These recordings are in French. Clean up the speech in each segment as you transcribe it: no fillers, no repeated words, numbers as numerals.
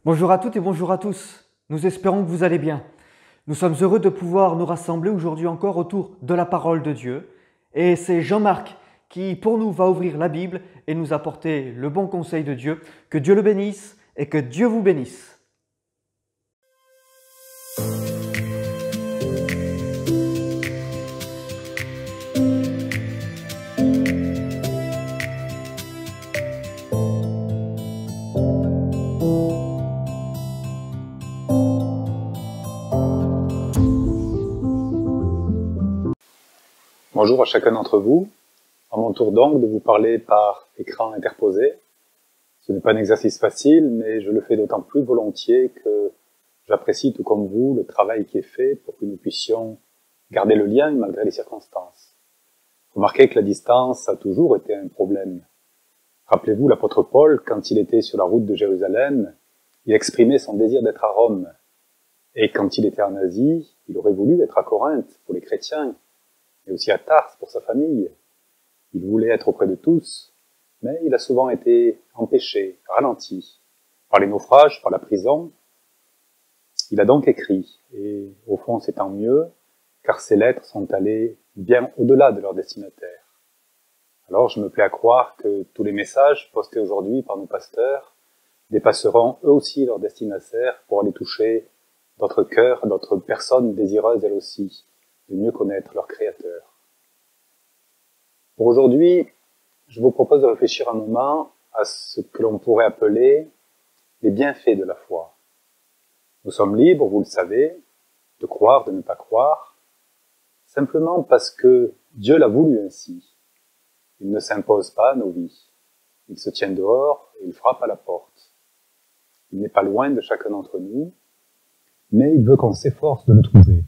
Bonjour à toutes et bonjour à tous. Nous espérons que vous allez bien. Nous sommes heureux de pouvoir nous rassembler aujourd'hui encore autour de la parole de Dieu. Et c'est Jean-Marc qui, pour nous, va ouvrir la Bible et nous apporter le bon conseil de Dieu. Que Dieu le bénisse et que Dieu vous bénisse. Bonjour à chacun d'entre vous. À mon tour donc de vous parler par écran interposé. Ce n'est pas un exercice facile, mais je le fais d'autant plus volontiers que j'apprécie tout comme vous le travail qui est fait pour que nous puissions garder le lien malgré les circonstances. Remarquez que la distance a toujours été un problème. Rappelez-vous l'apôtre Paul, quand il était sur la route de Jérusalem, il exprimait son désir d'être à Rome. Et quand il était en Asie, il aurait voulu être à Corinthe pour les chrétiens, et aussi à Tars pour sa famille. Il voulait être auprès de tous, mais il a souvent été empêché, ralenti, par les naufrages, par la prison. Il a donc écrit, et au fond c'est tant mieux, car ses lettres sont allées bien au-delà de leur destinataire. Alors je me plais à croire que tous les messages postés aujourd'hui par nos pasteurs dépasseront eux aussi leur destinataire pour aller toucher d'autres cœurs, d'autres personnes désireuses elles aussi de mieux connaître leur Créateur. Pour aujourd'hui, je vous propose de réfléchir un moment à ce que l'on pourrait appeler les bienfaits de la foi. Nous sommes libres, vous le savez, de croire, de ne pas croire, simplement parce que Dieu l'a voulu ainsi. Il ne s'impose pas à nos vies. Il se tient dehors et il frappe à la porte. Il n'est pas loin de chacun d'entre nous, mais il veut qu'on s'efforce de le trouver.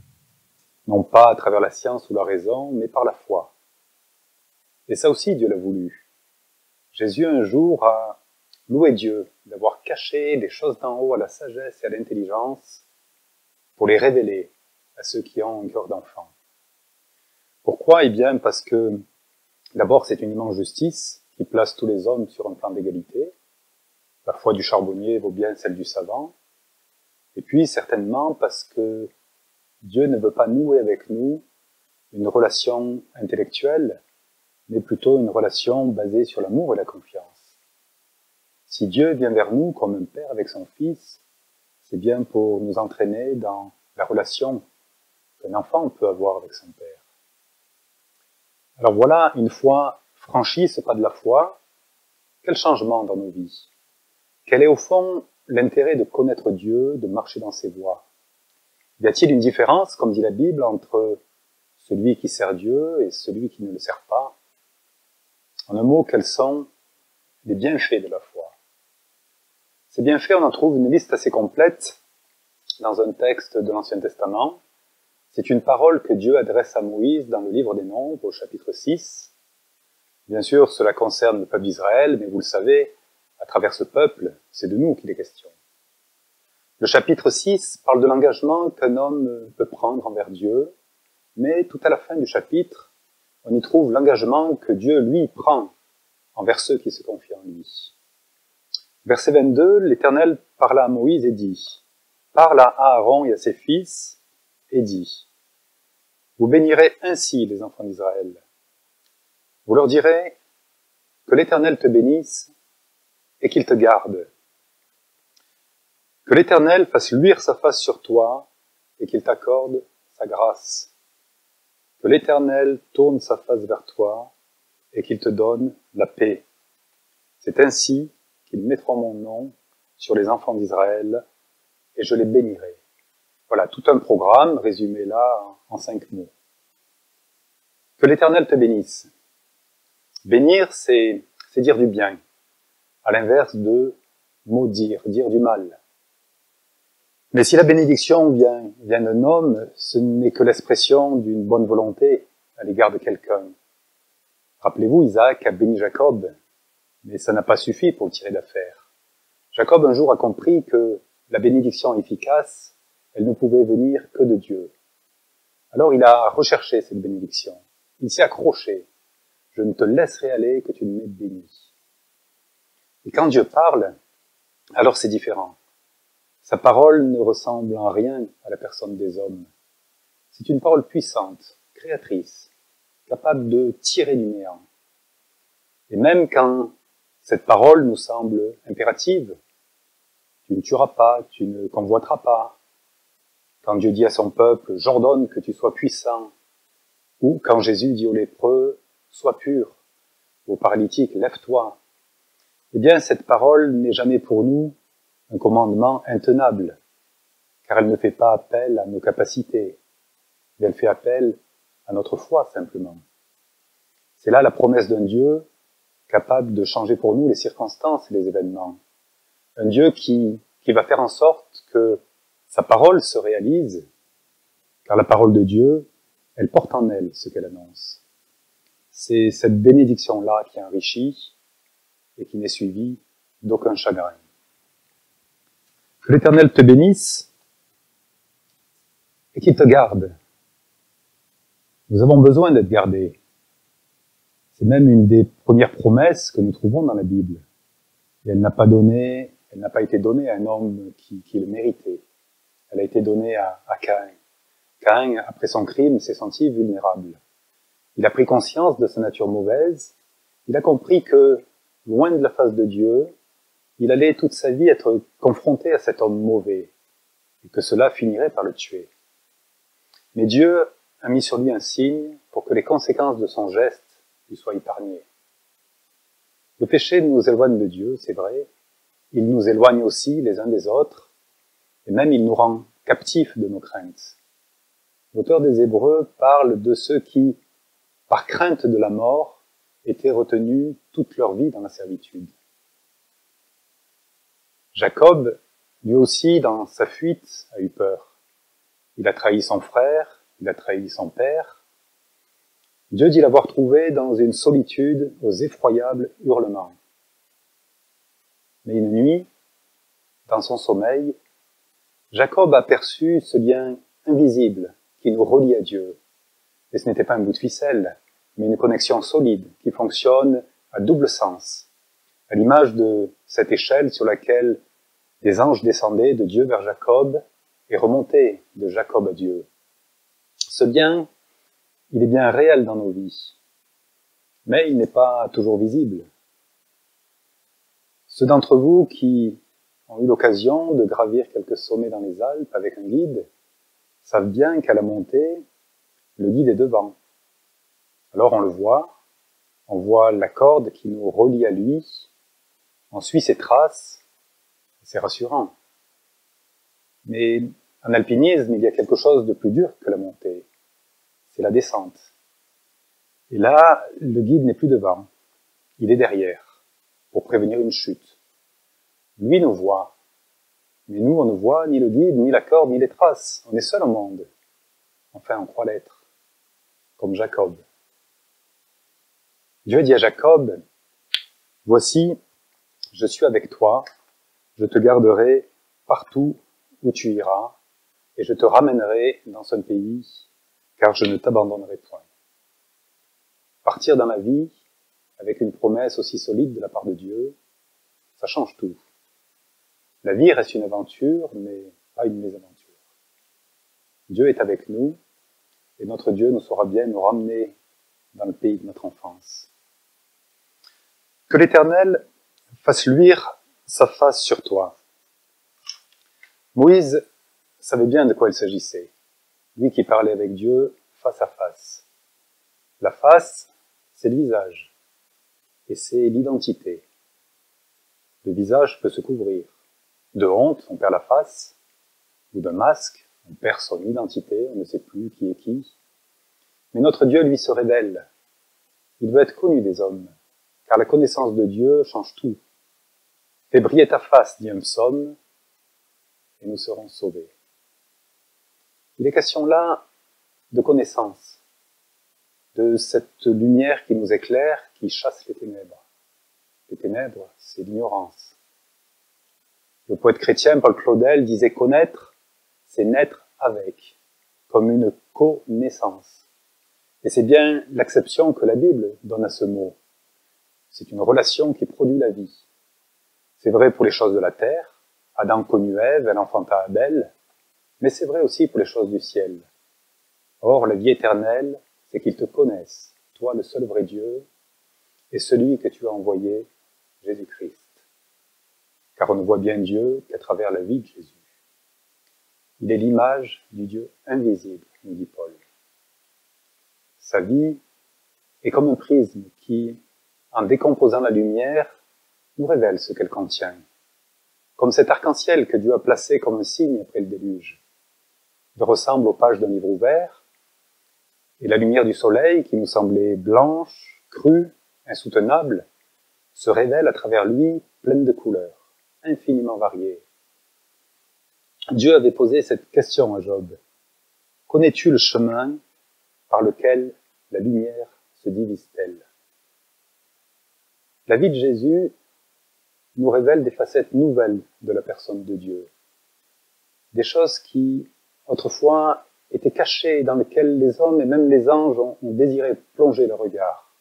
Non pas à travers la science ou la raison, mais par la foi. Et ça aussi, Dieu l'a voulu. Jésus, un jour, a loué Dieu d'avoir caché les choses d'en haut à la sagesse et à l'intelligence pour les révéler à ceux qui ont un cœur d'enfant. Pourquoi? Eh bien, parce que, d'abord, c'est une immense justice qui place tous les hommes sur un plan d'égalité. La foi du charbonnier vaut bien celle du savant. Et puis, certainement, parce que Dieu ne veut pas nouer avec nous une relation intellectuelle, mais plutôt une relation basée sur l'amour et la confiance. Si Dieu vient vers nous comme un père avec son fils, c'est bien pour nous entraîner dans la relation qu'un enfant peut avoir avec son père. Alors voilà, une fois franchi ce pas de la foi, quel changement dans nos vies? Quel est au fond l'intérêt de connaître Dieu, de marcher dans ses voies? Y a-t-il une différence, comme dit la Bible, entre celui qui sert Dieu et celui qui ne le sert pas? En un mot, quels sont les bienfaits de la foi? Ces bienfaits, on en trouve une liste assez complète dans un texte de l'Ancien Testament. C'est une parole que Dieu adresse à Moïse dans le livre des Nombres, au chapitre 6. Bien sûr, cela concerne le peuple d'Israël, mais vous le savez, à travers ce peuple, c'est de nous qu'il est question. Le chapitre 6 parle de l'engagement qu'un homme peut prendre envers Dieu, mais tout à la fin du chapitre, on y trouve l'engagement que Dieu, lui, prend envers ceux qui se confient en lui. Verset 22, l'Éternel parla à Moïse et dit, « Parle à Aaron et à ses fils, et dit, « Vous bénirez ainsi les enfants d'Israël. Vous leur direz que l'Éternel te bénisse et qu'il te garde. Que l'Éternel fasse luire sa face sur toi et qu'il t'accorde sa grâce. Que l'Éternel tourne sa face vers toi et qu'il te donne la paix. C'est ainsi qu'ils mettront mon nom sur les enfants d'Israël et je les bénirai. » Voilà, tout un programme résumé là en 5 mots. Que l'Éternel te bénisse. Bénir, c'est dire du bien, à l'inverse de maudire, dire du mal. Mais si la bénédiction vient d'un homme, ce n'est que l'expression d'une bonne volonté à l'égard de quelqu'un. Rappelez-vous, Isaac a béni Jacob, mais ça n'a pas suffi pour le tirer d'affaire. Jacob un jour a compris que la bénédiction efficace, elle ne pouvait venir que de Dieu. Alors il a recherché cette bénédiction. Il s'y accroché. Je ne te laisserai aller que tu ne m'aies béni. Et quand Dieu parle, alors c'est différent. Sa parole ne ressemble en rien à la personne des hommes. C'est une parole puissante, créatrice, capable de tirer du néant. Et même quand cette parole nous semble impérative, tu ne tueras pas, tu ne convoiteras pas. Quand Dieu dit à son peuple, j'ordonne que tu sois puissant, ou quand Jésus dit aux lépreux, sois pur, aux paralytiques, lève-toi. Eh bien, cette parole n'est jamais pour nous un commandement intenable, car elle ne fait pas appel à nos capacités, mais elle fait appel à notre foi simplement. C'est là la promesse d'un Dieu capable de changer pour nous les circonstances et les événements. Un Dieu qui va faire en sorte que sa parole se réalise, car la parole de Dieu, elle porte en elle ce qu'elle annonce. C'est cette bénédiction-là qui enrichit et qui n'est suivie d'aucun chagrin. Que l'Éternel te bénisse et qu'il te garde. Nous avons besoin d'être gardés. C'est même une des premières promesses que nous trouvons dans la Bible. Et elle n'a pas été donnée à un homme qui le méritait. Elle a été donnée à Caïn. Caïn, après son crime, s'est senti vulnérable. Il a pris conscience de sa nature mauvaise. Il a compris que, loin de la face de Dieu, il allait toute sa vie être confronté à cet homme mauvais, et que cela finirait par le tuer. Mais Dieu a mis sur lui un signe pour que les conséquences de son geste lui soient épargnées. Le péché nous éloigne de Dieu, c'est vrai. Il nous éloigne aussi les uns des autres, et même il nous rend captifs de nos craintes. L'auteur des Hébreux parle de ceux qui, par crainte de la mort, étaient retenus toute leur vie dans la servitude. Jacob, lui aussi, dans sa fuite, a eu peur. Il a trahi son frère, il a trahi son père. Dieu dit l'avoir trouvé dans une solitude aux effroyables hurlements. Mais une nuit, dans son sommeil, Jacob a perçu ce lien invisible qui nous relie à Dieu. Et ce n'était pas un bout de ficelle, mais une connexion solide qui fonctionne à double sens, à l'image de cette échelle sur laquelle des anges descendaient de Dieu vers Jacob et remontaient de Jacob à Dieu. Ce lien, il est bien réel dans nos vies, mais il n'est pas toujours visible. Ceux d'entre vous qui ont eu l'occasion de gravir quelques sommets dans les Alpes avec un guide savent bien qu'à la montée, le guide est devant. Alors on voit la corde qui nous relie à lui, on suit ses traces, c'est rassurant. Mais en alpinisme, il y a quelque chose de plus dur que la montée, c'est la descente. Et là, le guide n'est plus devant, il est derrière, pour prévenir une chute. Lui nous voit, mais nous, on ne voit ni le guide, ni la corde, ni les traces. On est seul au monde. Enfin, on croit l'être, comme Jacob. Dieu dit à Jacob, « Voici, je suis avec toi, je te garderai partout où tu iras, et je te ramènerai dans ce pays, car je ne t'abandonnerai point. » Partir dans la vie, avec une promesse aussi solide de la part de Dieu, ça change tout. La vie reste une aventure, mais pas une mésaventure. Dieu est avec nous, et notre Dieu nous saura bien nous ramener dans le pays de notre enfance. Que l'Éternel fasse luire sa face sur toi. Moïse savait bien de quoi il s'agissait. Lui qui parlait avec Dieu face à face. La face, c'est le visage, et c'est l'identité. Le visage peut se couvrir. De honte, on perd la face, ou d'un masque, on perd son identité, on ne sait plus qui est qui. Mais notre Dieu, lui, se révèle. Il veut être connu des hommes, car la connaissance de Dieu change tout. Fais briller ta face, dit un psaume, et nous serons sauvés. Il est question là de connaissance, de cette lumière qui nous éclaire, qui chasse les ténèbres. Les ténèbres, c'est l'ignorance. Le poète chrétien Paul Claudel disait connaître, c'est naître avec, comme une connaissance. Et c'est bien l'acception que la Bible donne à ce mot. C'est une relation qui produit la vie. C'est vrai pour les choses de la terre, Adam connut Ève, elle enfanta Abel, mais c'est vrai aussi pour les choses du ciel. Or, la vie éternelle, c'est qu'ils te connaissent, toi le seul vrai Dieu, et celui que tu as envoyé, Jésus-Christ. Car on ne voit bien Dieu qu'à travers la vie de Jésus. Il est l'image du Dieu invisible, nous dit Paul. Sa vie est comme un prisme qui, en décomposant la lumière, nous révèle ce qu'elle contient. Comme cet arc-en-ciel que Dieu a placé comme un signe après le déluge. Il ressemble aux pages d'un livre ouvert, et la lumière du soleil, qui nous semblait blanche, crue, insoutenable, se révèle à travers lui pleine de couleurs, infiniment variées. Dieu avait posé cette question à Job. Connais-tu le chemin par lequel la lumière se divise-t-elle? La vie de Jésus nous révèle des facettes nouvelles de la personne de Dieu. Des choses qui, autrefois, étaient cachées, dans lesquelles les hommes et même les anges ont désiré plonger leur regard.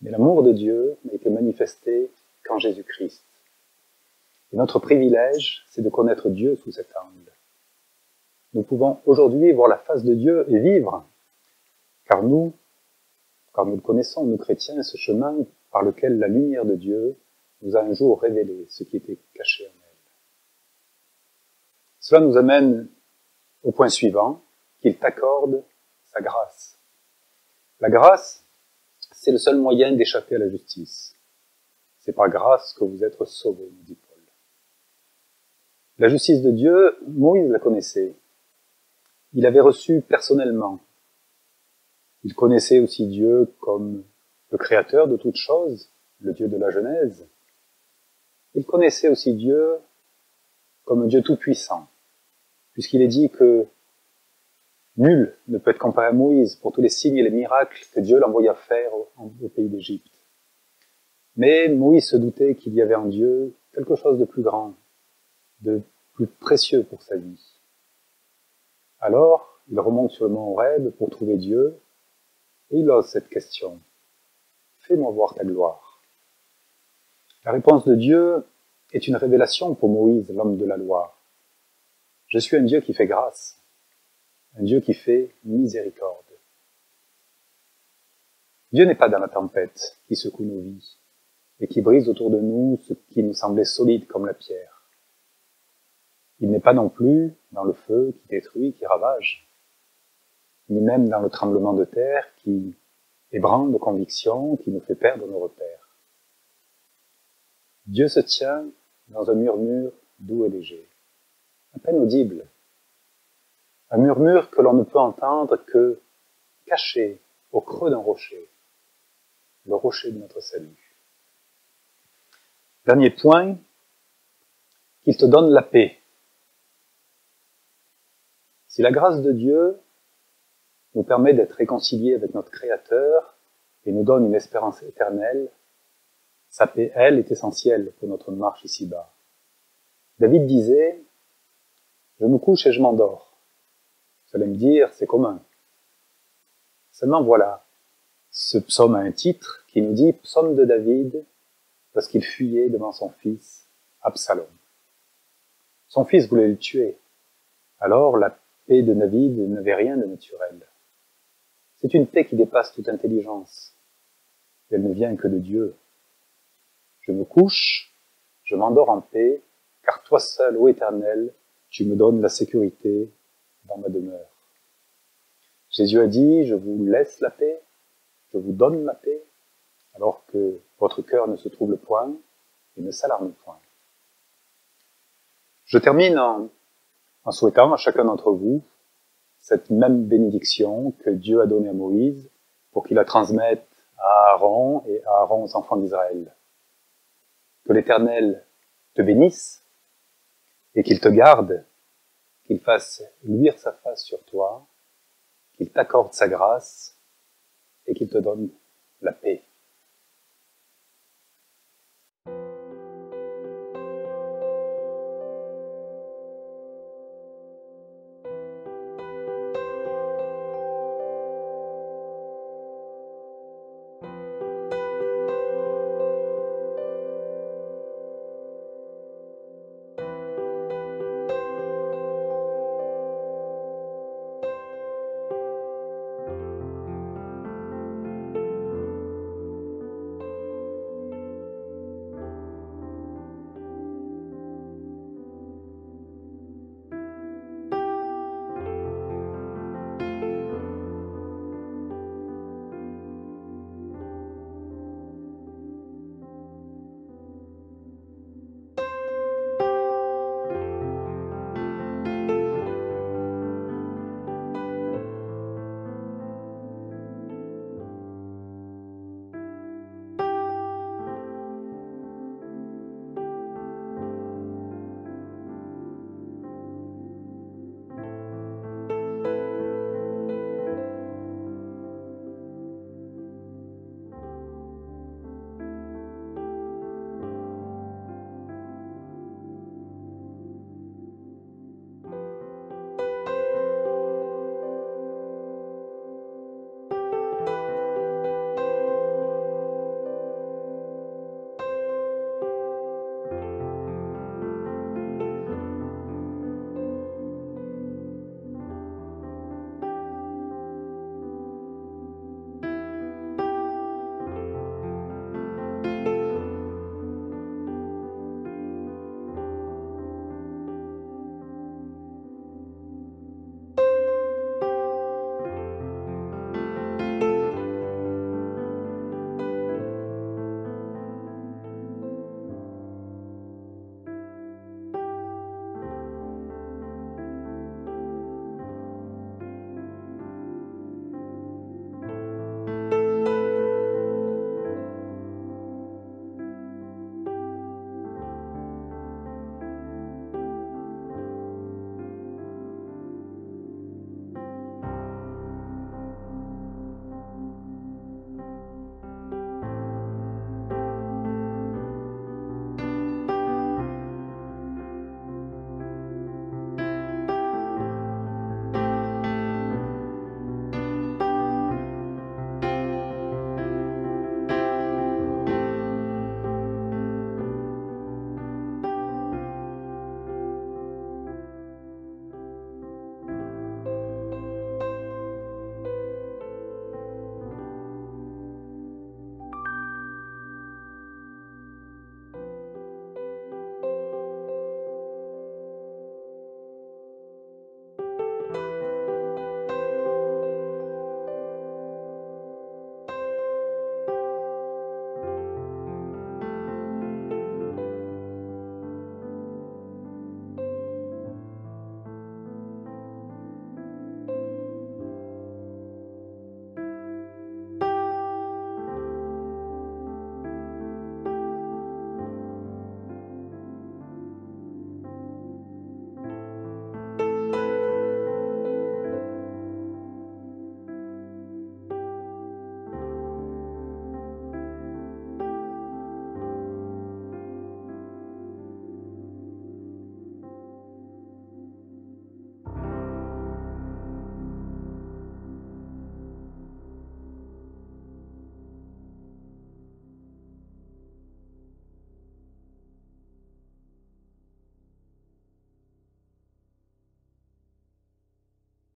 Mais l'amour de Dieu n'a été manifesté qu'en Jésus-Christ. Et notre privilège, c'est de connaître Dieu sous cet angle. Nous pouvons aujourd'hui voir la face de Dieu et vivre, car nous le connaissons, nous chrétiens, ce chemin par lequel la lumière de Dieu nous a un jour révélé ce qui était caché en elle. Cela nous amène au point suivant, qu'il t'accorde sa grâce. La grâce, c'est le seul moyen d'échapper à la justice. C'est par grâce que vous êtes sauvés, nous dit Paul. La justice de Dieu, Moïse la connaissait. Il l'avait reçue personnellement. Il connaissait aussi Dieu comme le créateur de toutes choses, le Dieu de la Genèse. Il connaissait aussi Dieu comme un Dieu tout-puissant, puisqu'il est dit que nul ne peut être comparé à Moïse pour tous les signes et les miracles que Dieu l'envoya faire au pays d'Égypte. Mais Moïse se doutait qu'il y avait en Dieu quelque chose de plus grand, de plus précieux pour sa vie. Alors, il remonte sur le mont Horeb pour trouver Dieu, et il ose cette question. Fais-moi voir ta gloire. La réponse de Dieu est une révélation pour Moïse, l'homme de la loi. Je suis un Dieu qui fait grâce, un Dieu qui fait miséricorde. Dieu n'est pas dans la tempête qui secoue nos vies et qui brise autour de nous ce qui nous semblait solide comme la pierre. Il n'est pas non plus dans le feu qui détruit, qui ravage, ni même dans le tremblement de terre qui ébranle nos convictions, qui nous fait perdre nos repères. Dieu se tient dans un murmure doux et léger, à peine audible, un murmure que l'on ne peut entendre que caché au creux d'un rocher, le rocher de notre salut. Dernier point, qu'il te donne la paix. Si la grâce de Dieu nous permet d'être réconciliés avec notre Créateur et nous donne une espérance éternelle, sa paix, elle, est essentielle pour notre marche ici-bas. David disait « Je me couche et je m'endors ». Vous allez me dire, c'est commun. Seulement voilà, ce psaume a un titre qui nous dit « Psaume de David » parce qu'il fuyait devant son fils Absalom. Son fils voulait le tuer. Alors la paix de David n'avait rien de naturel. C'est une paix qui dépasse toute intelligence. Elle ne vient que de Dieu. Je me couche, je m'endors en paix, car toi seul, ô Éternel, tu me donnes la sécurité dans ma demeure. Jésus a dit, je vous laisse la paix, je vous donne ma paix, alors que votre cœur ne se trouble point et ne s'alarme point. Je termine en souhaitant à chacun d'entre vous cette même bénédiction que Dieu a donnée à Moïse pour qu'il la transmette à Aaron et à Aaron aux enfants d'Israël. Que l'Éternel te bénisse et qu'il te garde, qu'il fasse luire sa face sur toi, qu'il t'accorde sa grâce et qu'il te donne la paix.